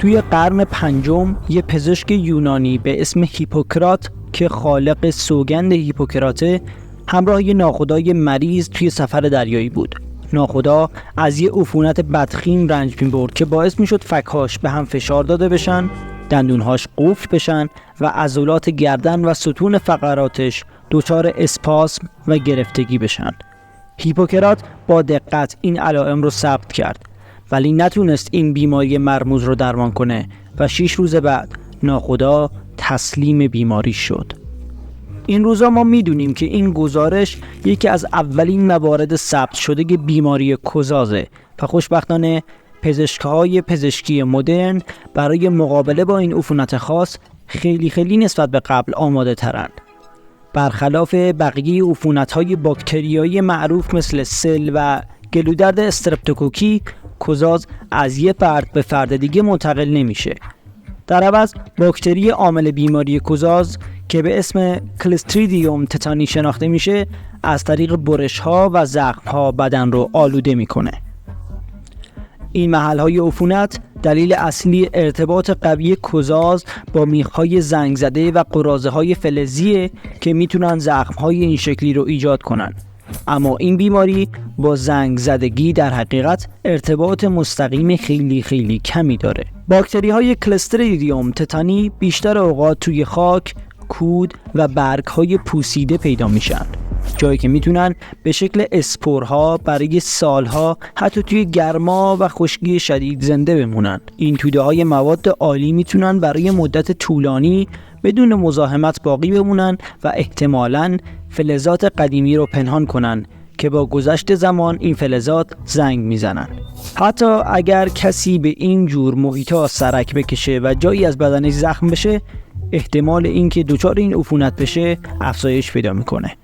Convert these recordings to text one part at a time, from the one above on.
توی قرن پنجم یه پزشک یونانی به اسم هیپوکرات که خالق سوگند هیپوکراته همراه یه ناخدای مریض توی سفر دریایی بود. ناخدا از یه عفونت بدخیم رنج می‌برد که باعث می‌شد فک‌هاش به هم فشار داده بشن، دندونهاش قفل بشن و عضلات گردن و ستون فقراتش دچار اسپاسم و گرفتگی بشن. هیپوکرات با دقت این علائم رو ثبت کرد ولی نتونست این بیماری مرموز رو درمان کنه و 6 روز بعد ناخدا تسلیم بیماری شد. این روزا ما میدونیم که این گزارش یکی از اولین موارد ثبت شده بیماری کوزازه و خوشبختانه پزشک‌های پزشکی مدرن برای مقابله با این عفونت خاص خیلی نسبت به قبل آماده ترند. برخلاف بقیه عفونت‌های باکتریایی معروف مثل سل و گلودرد استرپتوکوکی، کوزاز از یه فرد به فرد دیگه منتقل نمیشه. در عوض باکتری عامل بیماری کوزاز که به اسم کلستریدیوم تتانی شناخته میشه از طریق برش‌ها و زخم‌ها بدن رو آلوده میکنه. این محل‌های عفونت دلیل اصلی ارتباط قوی کوزاز با میخ‌های زنگ زده و قراضه‌های فلزیه که میتونن زخم‌های این شکلی رو ایجاد کنن. اما این بیماری با زنگ زدگی در حقیقت ارتباط مستقیم خیلی کمی داره. باکتری‌های کلستریدیوم تتانی بیشتر اوقات توی خاک، کود و برگ‌های پوسیده پیدا میشن، جایی که میتونن به شکل اسپورها برای سالها حتی توی گرما و خشکی شدید زنده بمونن. این توده‌های مواد عالی میتونن برای مدت طولانی بدون مزاحمت باقی بمونن و احتمالاً فلزات قدیمی رو پنهان کنن که با گذشت زمان این فلزات زنگ میزنن. حتی اگر کسی به این جور محیطا سرک بکشه و جایی از بدنش زخم بشه، احتمال اینکه دچار این عفونت بشه افزایش پیدا میکنه.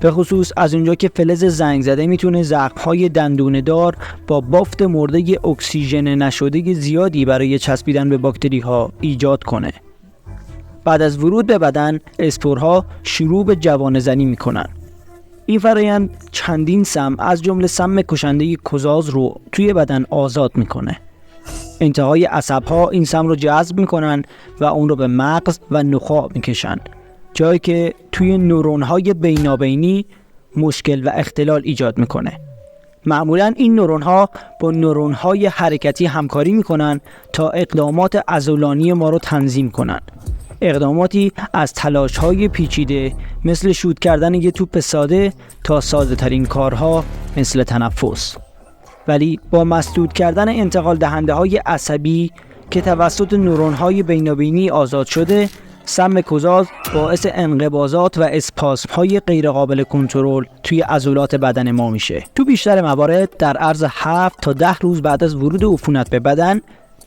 به خصوص از اونجا که فلز زنگ زده میتونه زخم‌های دندونه‌دار با بافت مرده اکسیژن نشده زیادی برای چسبیدن به باکتری‌ها ایجاد کنه. بعد از ورود به بدن، اسپورها شروع به جوانه‌زنی میکنن. این فرآیند چندین سم از جمله سم کشنده کوزاز رو توی بدن آزاد میکنه. انتهای عصب‌ها این سم رو جذب میکنن و اون رو به مغز و نخاع میکشن، جایی که توی نورون‌های بینابینی مشکل و اختلال ایجاد میکنه. معمولاً این نورون‌ها با نورون‌های حرکتی همکاری میکنن تا اقدامات عضلانی ما رو تنظیم کنن. اقداماتی از تلاش‌های پیچیده مثل شوت کردن یه توپ ساده تا ساده‌ترین کارها مثل تنفس. ولی با مسدود کردن انتقال دهنده‌های عصبی که توسط نورون‌های بینابینی آزاد شده، سم کوزاز باعث انقباضات و اسپاسم‌های غیرقابل کنترل توی عضلات بدن ما میشه. تو بیشتر موارد در عرض 7 تا 10 روز بعد از ورود عفونت به بدن،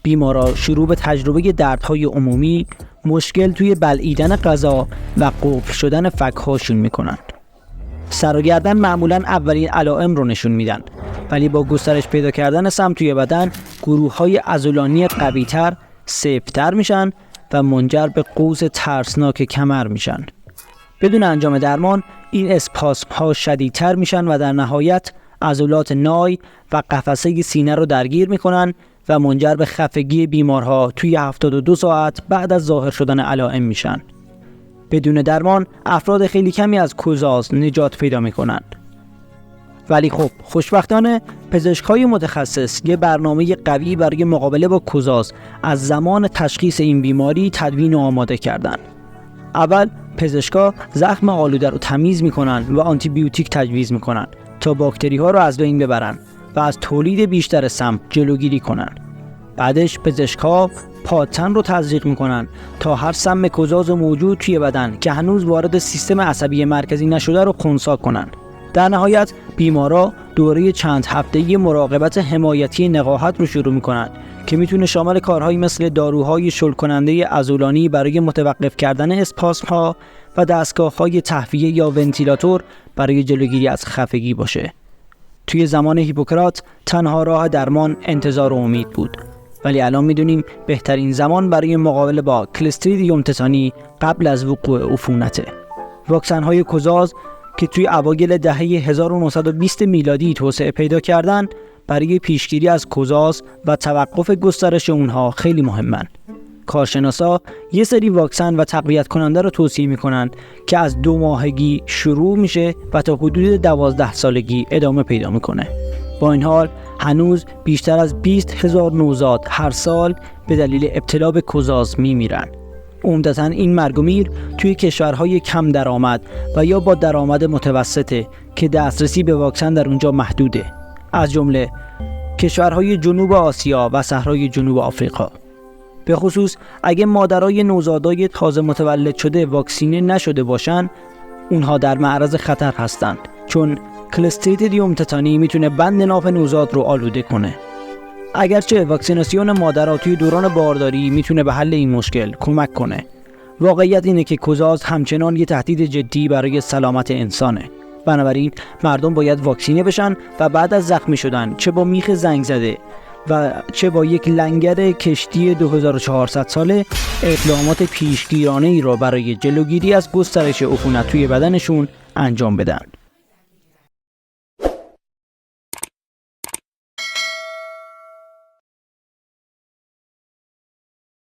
بیمارا شروع به تجربه دردهای عمومی، مشکل توی بلعیدن غذا و قفل شدن فک‌هاشون میکنن. سر و گردن معمولاً اولین علائم رو نشون میدن، ولی با گسترش پیدا کردن سم توی بدن، گروه‌های عضلانی قوی‌تر، سفت‌تر میشن و منجر به قوس ترسناک کمر میشن. بدون انجام درمان این اسپاسم‌ها شدیدتر میشن و در نهایت عضلات نای و قفسه سینه رو درگیر میکنن و منجر به خفگی بیمارها توی 72 ساعت بعد از ظاهر شدن علائم میشن. بدون درمان افراد خیلی کمی از کوزاز نجات پیدا میکنن. ولی خب خوشبختانه پزشکای متخصص یه برنامه قوی برای مقابله با کوزاز از زمان تشخیص این بیماری تدوین و آماده کردن. اول پزشکا زخم آلوده رو تمیز میکنن و آنتی بیوتیک تجویز میکنن تا باکتری ها رو از بین ببرن و از تولید بیشتر سم جلوگیری کنن. بعدش پزشکا پادتن رو تزریق میکنن تا هر سم کوزاز موجود توی بدن که هنوز وارد سیستم عصبی مرکزی نشده رو خنثی کنن. در نهایت بیمارا دوره چند هفته‌ای مراقبت حمایتی نقاهت رو شروع میکنن که میتونه شامل کارهایی مثل داروهای شل کننده عضلانی برای متوقف کردن اسپاسم‌ها و دستگاه‌های تهویه یا ونتیلاتور برای جلوگیری از خفگی باشه. توی زمان هیپوکرات تنها راه درمان انتظار و امید بود، ولی الان میدونیم بهترین زمان برای مقابله با کلستریدیوم تتانی قبل از وقوع عفونته. واکسن‌های کوزاز که توی اوایل دهه 1920 میلادی توسعه پیدا کردن، برای پیشگیری از کوزاز و توقف گسترش اونها خیلی مهمن. کارشناسا یه سری واکسن و تقویت کننده رو توصیه میکنن که از 2 ماهگی شروع میشه و تا حدود 12 سالگی ادامه پیدا میکنه. با این حال هنوز بیشتر از 20,000 نوزاد هر سال به دلیل ابتلا به کوزاز میمیرن. عمدتاً این مرگ و میر توی کشورهای کم درآمد و یا با درآمد متوسطه که دسترسی به واکسن در اونجا محدوده، از جمله کشورهای جنوب آسیا و صحرای جنوب آفریقا. به خصوص اگه مادرای نوزادای تازه متولد شده واکسینه نشده باشن، اونها در معرض خطر هستند، چون کلستریدیوم تتانی میتونه بند ناف نوزاد رو آلوده کنه. اگرچه واکسیناسیون مادرها توی دوران بارداری میتونه به حل این مشکل کمک کنه، واقعیت اینه که کوزاز همچنان یه تهدید جدی برای سلامت انسانه. بنابراین مردم باید واکسینه بشن و بعد از زخمی شدن، چه با میخ زنگ زده و چه با یک لنگر کشتی 2400 ساله، اقدامات پیشگیرانه‌ای را برای جلوگیری از گسترش عفونت توی بدنشون انجام بدن.